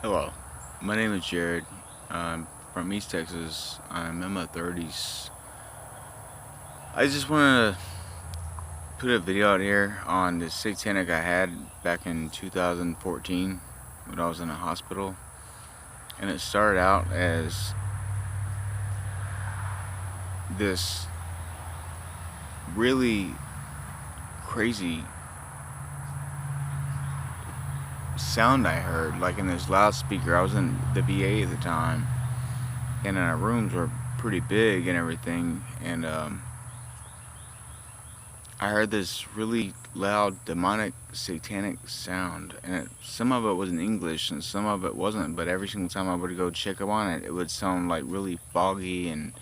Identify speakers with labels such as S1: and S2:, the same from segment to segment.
S1: Hello, my name is Jared. I'm from East Texas. I'm in my 30s. I just want to put a video out here on the Satanic I had back in 2014 when I was in a hospital. And it started out as this really crazy sound I heard, like in this loudspeaker. I was in the VA at the time, and our rooms were pretty big and everything. And I heard this really loud, demonic, satanic sound, and some of it was in English and some of it wasn't. But every single time I would go check up on it, it would sound like really foggy and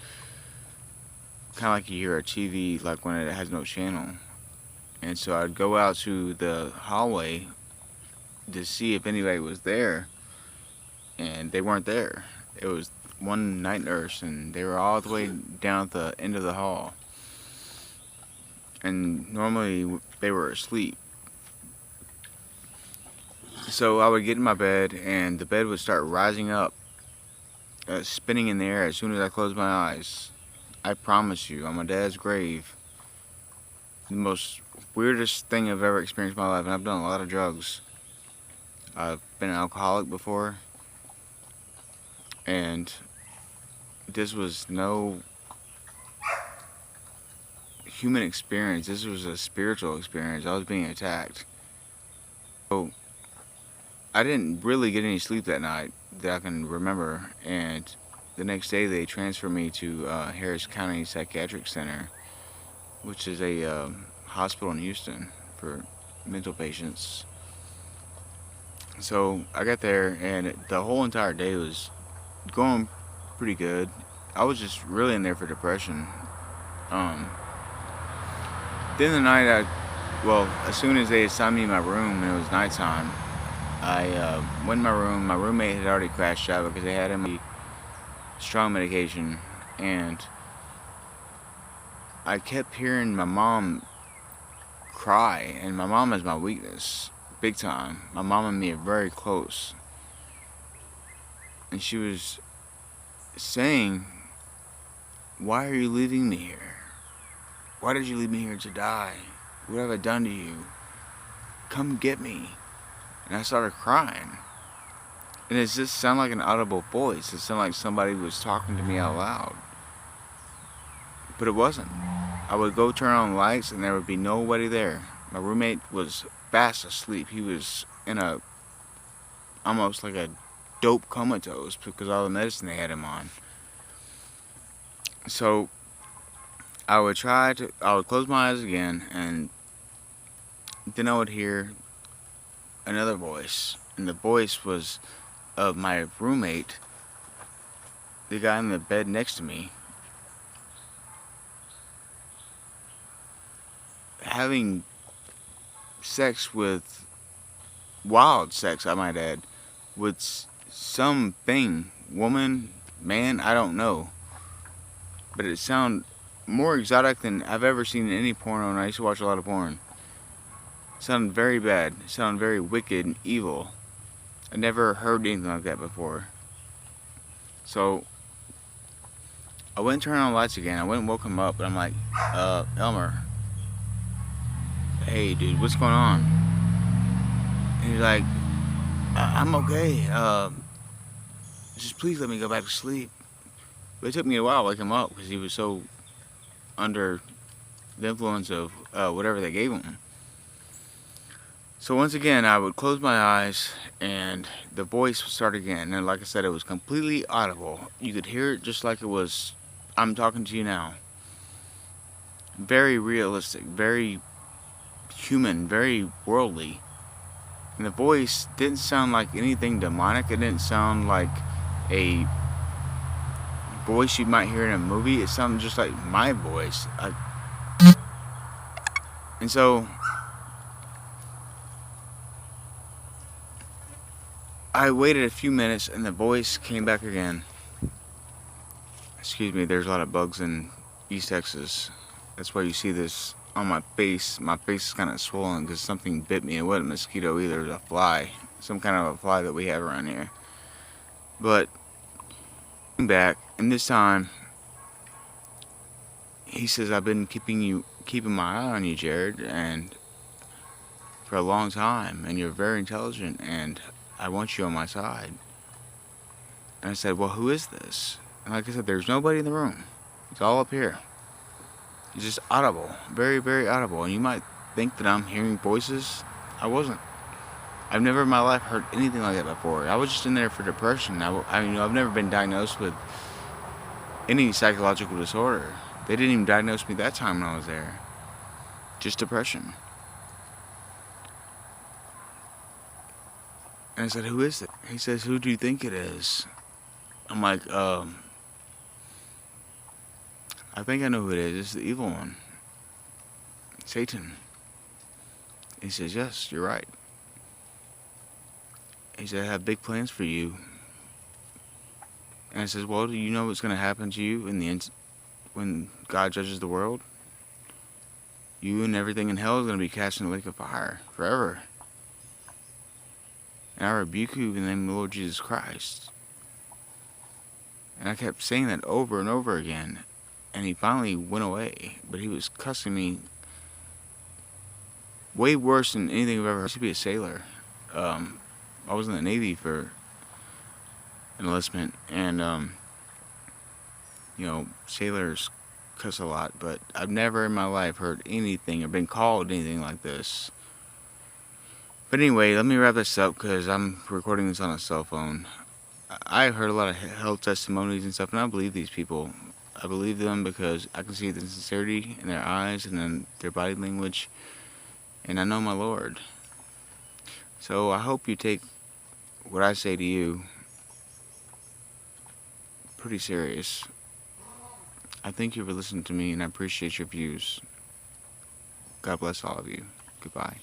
S1: kind of like you hear a TV, like when it has no channel. And so I'd go out to the hallway to see if anybody was there, and they weren't there. It was one night nurse, and they were all the way down at the end of the hall. And normally they were asleep. So I would get in my bed, and the bed would start rising up, spinning in the air as soon as I closed my eyes. I promise you, on my dad's grave, the most weirdest thing I've ever experienced in my life. And I've done a lot of drugs. I've been an alcoholic before, and this was no human experience. This was a spiritual experience. I was being attacked. So I didn't really get any sleep that night that I can remember, and the next day they transferred me to Harris County Psychiatric Center, which is a hospital in Houston for mental patients. So I got there, and the whole entire day was going pretty good. I was just really in there for depression. Um, then the night well, as soon as they assigned me my room and it was nighttime, I went in my room. My roommate had already crashed out because they had him on strong medication, and I kept hearing my mom cry, and my mom is my weakness, big time. My mom and me are very close, and she was saying, "Why are you leaving me here? Why did you leave me here to die? What have I done to you? Come get me." And I started crying. And it just sounded like an audible voice. It sounded like somebody was talking to me out loud. But it wasn't. I would go turn on lights and there would be nobody there. My roommate was fast asleep. He was in almost like a dope comatose because of all the medicine they had him on. So I would close my eyes again, and then I would hear another voice. And the voice was of my roommate, the guy in the bed next to me, having wild sex, I might add, with something, woman, man, I don't know. But it sounded more exotic than I've ever seen in any porno, and I used to watch a lot of porn. It sounded very bad. It sounded very wicked and evil. I never heard anything like that before. So I went and turned on the lights again. I went and woke him up, and I'm like, Elmer, hey dude, what's going on? And he's like, I'm okay. Just please let me go back to sleep. But it took me a while to wake him up because he was so under the influence of whatever they gave him. So once again, I would close my eyes, and the voice would start again. And like I said, it was completely audible. You could hear it just like it was, I'm talking to you now. Very realistic, very human, very worldly. And the voice didn't sound like anything demonic. It didn't sound like a voice you might hear in a movie. It sounded just like my voice. And so I waited a few minutes, and the voice came back again. Excuse me, there's a lot of bugs in East Texas. That's why you see this on my face. My face is kind of swollen because something bit me. It wasn't a mosquito either. It was a fly. Some kind of a fly that we have around here. But back, and this time he says, I've been keeping my eye on you, Jared, and for a long time, and you're very intelligent, and I want you on my side. And I said, well, who is this? And like I said, there's nobody in the room. It's all up here. It's just audible, very, very audible. And you might think that I'm hearing voices. I wasn't. I've never in my life heard anything like that before. I was just in there for depression. I've never been diagnosed with any psychological disorder. They didn't even diagnose me that time when I was there. Just depression. And I said, who is it? He says, who do you think it is? I'm like, I think I know who it is. It's the evil one. Satan. He says, yes, you're right. He said, I have big plans for you. And I says, well, do you know what's going to happen to you in the end when God judges the world? You and everything in hell is going to be cast in the lake of fire forever. And I rebuke you in the name of the Lord Jesus Christ. And I kept saying that over and over again. And he finally went away. But he was cussing me way worse than anything I've ever heard. I used to be a sailor. I was in the Navy for enlistment. And, sailors cuss a lot. But I've never in my life heard anything or been called anything like this. But anyway, let me wrap this up because I'm recording this on a cell phone. I heard a lot of health testimonies and stuff, and I believe these people. I believe them because I can see the sincerity in their eyes and in their body language, and I know my Lord. So I hope you take what I say to you pretty serious. I thank you for listening to me, and I appreciate your views. God bless all of you. Goodbye.